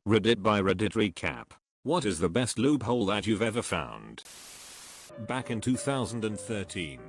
Reddit by Reddit recap. What is the best loophole that you've ever found? Back in 2013,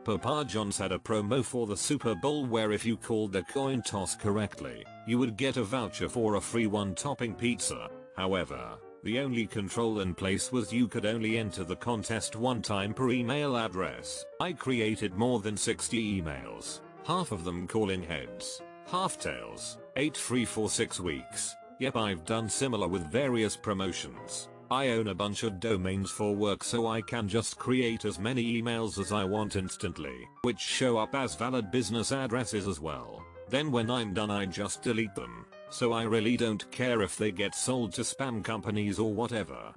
Papa John's had a promo for the Super Bowl where if you called the coin toss correctly, you would get a voucher for a free one-topping pizza. However, the only control in place was you could only enter the contest one time per email address. I created more than 60 emails, half of them calling heads, half tails, 8 free for 6 weeks. Yep, I've done similar with various promotions. I own a bunch of domains for work so I can just create as many emails as I want instantly, which show up as valid business addresses as well. Then when I'm done I just delete them, so I really don't care if they get sold to spam companies or whatever.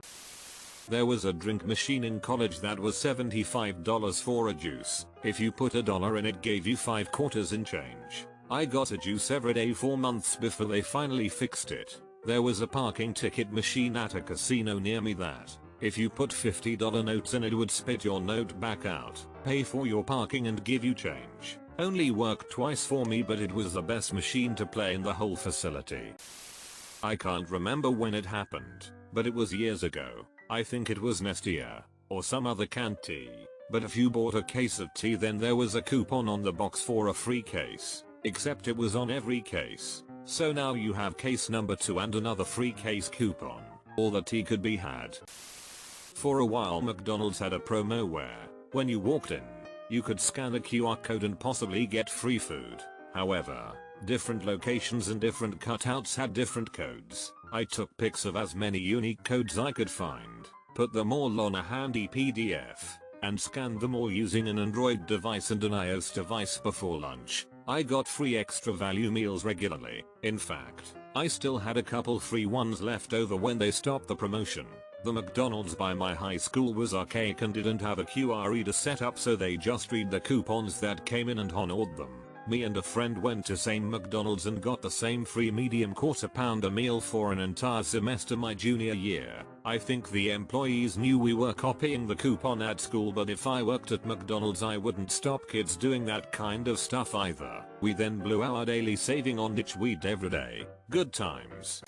There was a drink machine in college that was $75 for a juice. If you put $1 in it gave you 5 quarters in change. I got a juice every day for months before they finally fixed it. There was a parking ticket machine at a casino near me that, if you put $50 notes in it would spit your note back out, pay for your parking and give you change. Only worked twice for me but it was the best machine to play in the whole facility. I can't remember when it happened, but it was years ago. I think it was Nestea, or some other canned tea. But if you bought a case of tea then there was a coupon on the box for a free case. Except it was on every case. So now you have case number 2 and another free case coupon. All the tea could be had. For a while McDonald's had a promo where, when you walked in, you could scan a QR code and possibly get free food. However, different locations and different cutouts had different codes. I took pics of as many unique codes I could find, put them all on a handy PDF, and scanned them all using an Android device and an iOS device before lunch. I got free extra value meals regularly. In fact, I still had a couple free ones left over when they stopped the promotion. The McDonald's by my high school was archaic and didn't have a QR reader set up so they just read the coupons that came in and honored them. Me and a friend went to same McDonald's and got the same free medium quarter pounder meal for an entire semester my junior year. I think the employees knew we were copying the coupon at school but if I worked at McDonald's I wouldn't stop kids doing that kind of stuff either. We then blew our daily saving on ditch weed every day. Good times.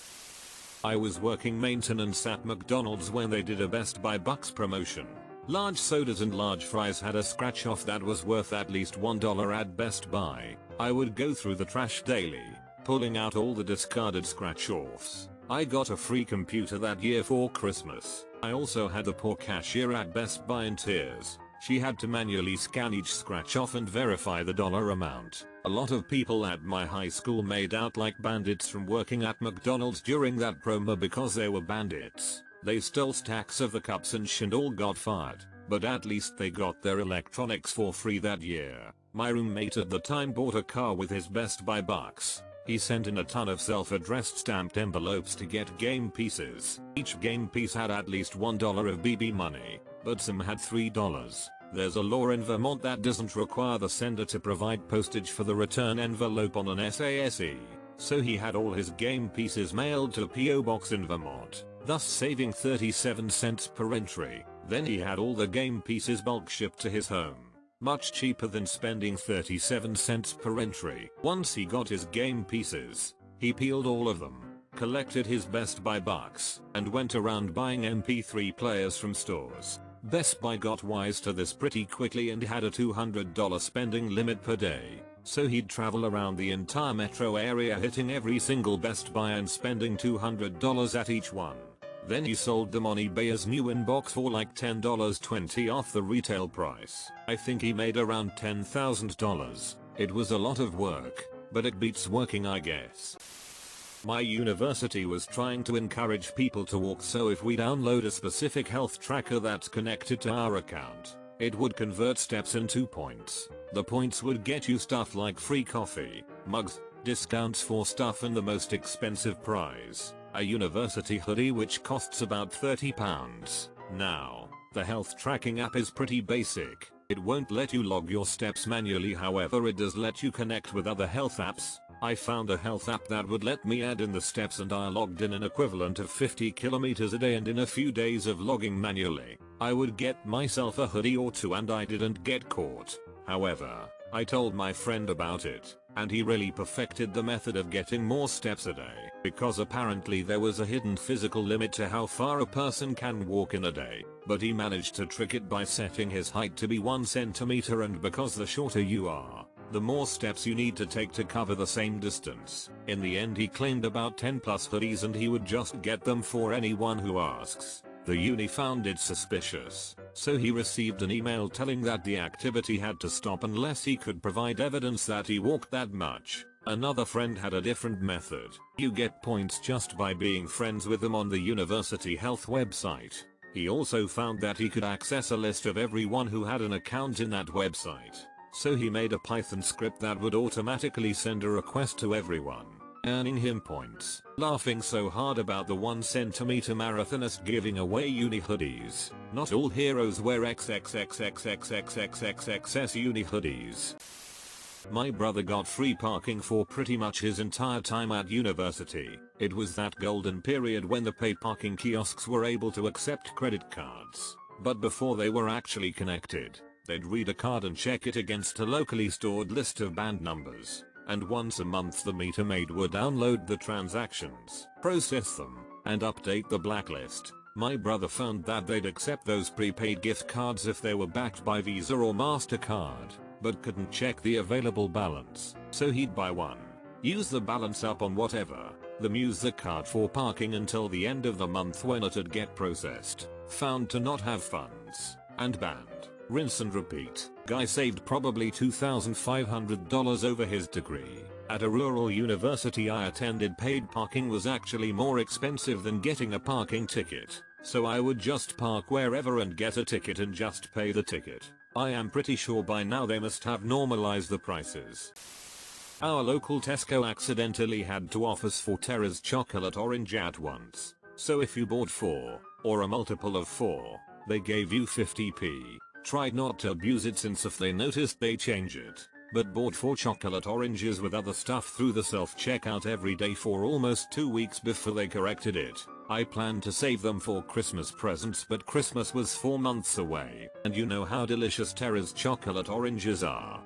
I was working maintenance at McDonald's when they did a Best Buy Bucks promotion. Large sodas and large fries had a scratch off that was worth at least $1 at Best Buy. I would go through the trash daily, pulling out all the discarded scratch offs. I got a free computer that year for Christmas. I also had a poor cashier at Best Buy in tears. She had to manually scan each scratch off and verify the dollar amount. A lot of people at my high school made out like bandits from working at McDonald's during that promo because they were bandits. They stole stacks of the cups and all got fired, but at least they got their electronics for free that year. My roommate at the time bought a car with his Best Buy bucks. He sent in a ton of self-addressed stamped envelopes to get game pieces. Each game piece had at least $1 of BB money, but some had $3. There's a law in Vermont that doesn't require the sender to provide postage for the return envelope on an SASE. So he had all his game pieces mailed to a PO box in Vermont, thus saving 37 cents per entry. Then he had all the game pieces bulk shipped to his home. Much cheaper than spending 37 cents per entry. Once he got his game pieces, he peeled all of them, collected his Best Buy bucks, and went around buying MP3 players from stores. Best Buy got wise to this pretty quickly and had a $200 spending limit per day. So he'd travel around the entire metro area hitting every single Best Buy and spending $200 at each one. Then he sold them on eBay as new in box for like $10.20 off the retail price. I think he made around $10,000. It was a lot of work, but it beats working I guess. My university was trying to encourage people to walk so if we download a specific health tracker that's connected to our account, it would convert steps into points. The points would get you stuff like free coffee, mugs, discounts for stuff and the most expensive prize, a university hoodie which costs about £30. Now, the health tracking app is pretty basic. It won't let you log your steps manually, however it does let you connect with other health apps. I found a health app that would let me add in the steps and I logged in an equivalent of 50 kilometers a day, and in a few days of logging manually, I would get myself a hoodie or two and I didn't get caught. However, I told my friend about it. and he really perfected the method of getting more steps a day, because apparently there was a hidden physical limit to how far a person can walk in a day, but he managed to trick it by setting his height to be 1 centimeter, and because the shorter you are, the more steps you need to take to cover the same distance. In the end he claimed about 10 plus hoodies and he would just get them for anyone who asks. The uni found it suspicious, so he received an email telling that the activity had to stop unless he could provide evidence that he walked that much. Another friend had a different method. You get points just by being friends with them on the university health website. He also found that he could access a list of everyone who had an account in that website. So he made a Python script that would automatically send a request to everyone, earning him points. Laughing so hard about the 1 centimeter marathonist giving away uni hoodies. Not all heroes wear XXXXXXXXXXS uni hoodies. My brother got free parking for pretty much his entire time at university. It was that golden period when the paid parking kiosks were able to accept credit cards. But before they were actually connected, they'd read a card and check it against a locally stored list of band numbers. And once a month the meter maid would download the transactions, process them, and update the blacklist. My brother found that they'd accept those prepaid gift cards if they were backed by Visa or MasterCard, but couldn't check the available balance, so he'd buy one, use the balance up on whatever, then use the card for parking until the end of the month when it'd get processed, found to not have funds, and banned. Rinse and repeat. Guy saved probably $2,500 over his degree. At a rural university I attended, paid parking was actually more expensive than getting a parking ticket, so I would just park wherever and get a ticket and just pay the ticket. I am pretty sure by now they must have normalized the prices. Our local Tesco accidentally had 2 offers for Terra's chocolate orange at once, so if you bought 4, or a multiple of 4, they gave you 50p. Tried not to abuse it since if they noticed they change it, but bought 4 chocolate oranges with other stuff through the self-checkout every day for almost 2 weeks before they corrected it. I planned to save them for Christmas presents, but Christmas was 4 months away, and you know how delicious Terra's chocolate oranges are.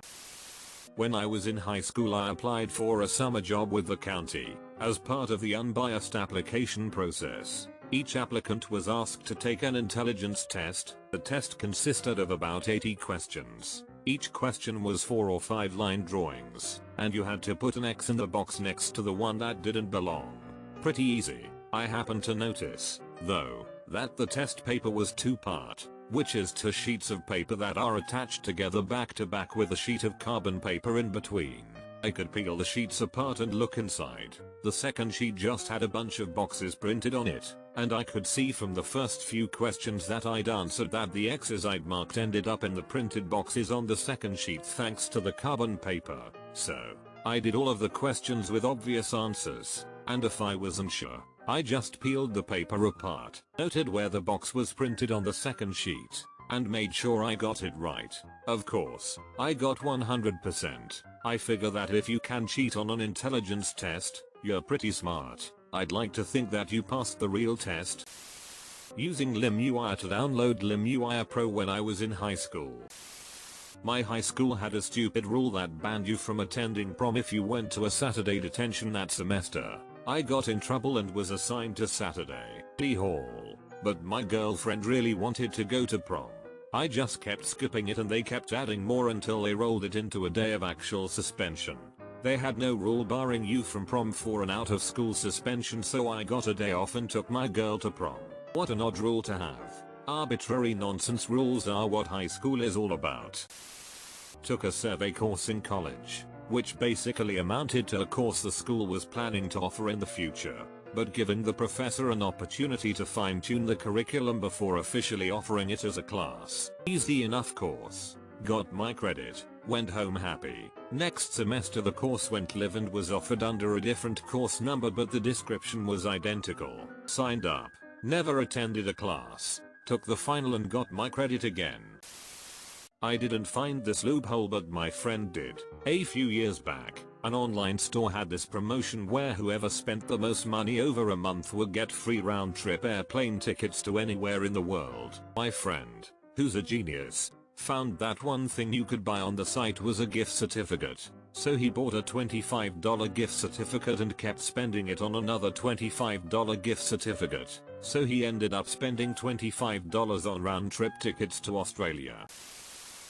When I was in high school I applied for a summer job with the county, as part of the unbiased application process. Each applicant was asked to take an intelligence test. The test consisted of about 80 questions. Each question was 4 or 5 line drawings, and you had to put an X in the box next to the one that didn't belong. Pretty easy. I happened to notice, though, that the test paper was 2-part, which is 2 sheets of paper that are attached together back to back with a sheet of carbon paper in between. I could peel the sheets apart and look inside. The second sheet just had a bunch of boxes printed on it, and I could see from the first few questions that I'd answered that the X's I'd marked ended up in the printed boxes on the second sheet thanks to the carbon paper. So, I did all of the questions with obvious answers, and if I wasn't sure, I just peeled the paper apart, noted where the box was printed on the second sheet, and made sure I got it right. Of course, I got 100%. I figure that if you can cheat on an intelligence test, you're pretty smart. I'd like to think that you passed the real test. Using LimUI to download LimUI Pro when I was in high school. My high school had a stupid rule that banned you from attending prom if you went to a Saturday detention that semester. I got in trouble and was assigned to Saturday hall, but my girlfriend really wanted to go to prom. I just kept skipping it and they kept adding more until they rolled it into a day of actual suspension. They had no rule barring you from prom for an out of school suspension, so I got a day off and took my girl to prom. What an odd rule to have. Arbitrary nonsense rules are what high school is all about. Took a survey course in college, which basically amounted to a course the school was planning to offer in the future, but giving the professor an opportunity to fine-tune the curriculum before officially offering it as a class. Easy enough course. Got my credit, went home happy. Next semester the course went live and was offered under a different course number, but the description was identical. Signed up, never attended a class, took the final and got my credit again. I didn't find this loophole, but my friend did. A few years back, an online store had this promotion where whoever spent the most money over a month would get free round-trip airplane tickets to anywhere in the world. My friend, who's a genius, Found that one thing you could buy on the site was a gift certificate. So he bought a $25 gift certificate and kept spending it on another $25 gift certificate. So he ended up spending $25 on round trip tickets to Australia.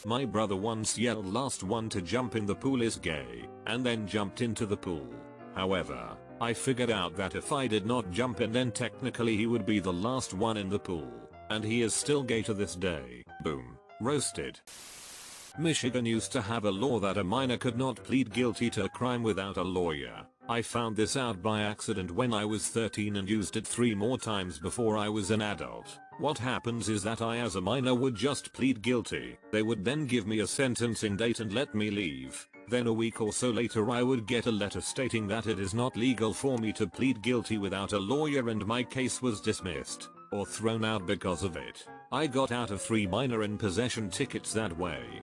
My brother once yelled last one to jump in the pool is gay, and then jumped into the pool. However, I figured out that if I did not jump in then technically he would be the last one in the pool. And he is still gay to this day. Boom. Roasted. Michigan used to have a law that a minor could not plead guilty to a crime without a lawyer. I found this out by accident when I was 13 and used it 3 more times before I was an adult. What happens is that I as a minor would just plead guilty. They would then give me a sentencing date and let me leave. Then a week or so later I would get a letter stating that it is not legal for me to plead guilty without a lawyer and my case was dismissed or thrown out because of it. I got out of 3 minor in possession tickets that way.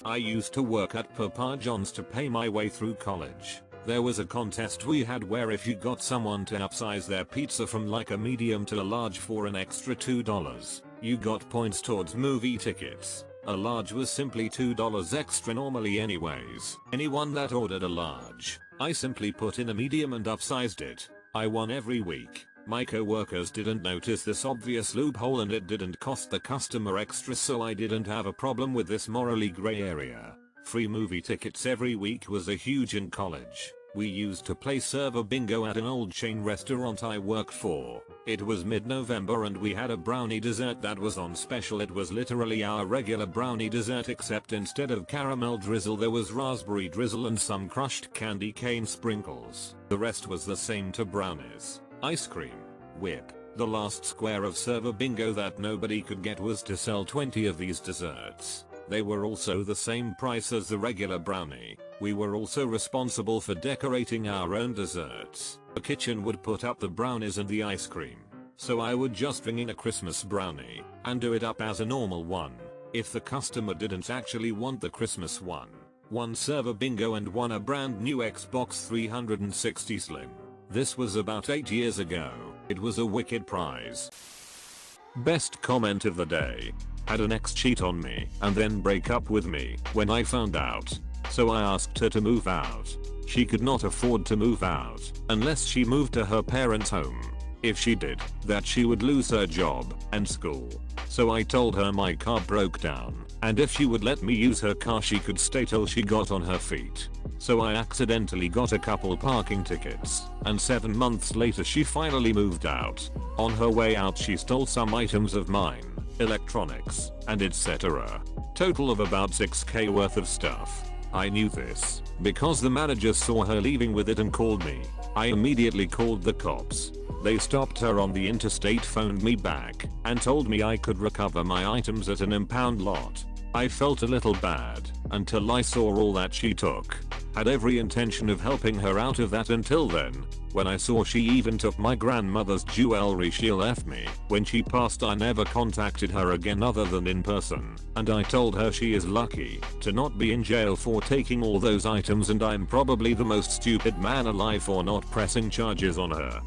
I used to work at Papa John's to pay my way through college. There was a contest we had where if you got someone to upsize their pizza from like a medium to a large for an extra $2, you got points towards movie tickets. A large was simply $2 extra normally anyways. Anyone that ordered a large, I simply put in a medium and upsized it. I won every week. My co-workers didn't notice this obvious loophole and it didn't cost the customer extra, so I didn't have a problem with this morally gray area. Free movie tickets every week was a huge in college. We used to play server bingo at an old chain restaurant I worked for. It was mid-November and we had a brownie dessert that was on special. It was literally our regular brownie dessert except instead of caramel drizzle there was raspberry drizzle and some crushed candy cane sprinkles. The rest was the same to brownies, ice cream, whip. The last square of server bingo that nobody could get was to sell 20 of these desserts. They were also the same price as the regular brownie. We were also responsible for decorating our own desserts. The kitchen would put up the brownies and the ice cream. So I would just bring in a Christmas brownie and do it up as a normal one. If the customer didn't actually want the Christmas one server bingo and won a brand new Xbox 360 Slim. This was about 8 years ago. It was a wicked prize. Best comment of the day. Had an ex cheat on me and then break up with me when I found out. So I asked her to move out. She could not afford to move out unless she moved to her parents' home. If she did, that she would lose her job and school. So I told her my car broke down and if she would let me use her car she could stay till she got on her feet. So I accidentally got a couple parking tickets and 7 months later she finally moved out. On her way out she stole some items of mine, electronics, and etc. Total of about $6K worth of stuff. I knew this because the manager saw her leaving with it and called me. I immediately called the cops. They stopped her on the interstate, phoned me back, and told me I could recover my items at an impound lot. I felt a little bad until I saw all that she took. Had every intention of helping her out of that until then. When I saw she even took my grandmother's jewelry she left me. When she passed I never contacted her again other than in person, and I told her she is lucky to not be in jail for taking all those items and I'm probably the most stupid man alive for not pressing charges on her.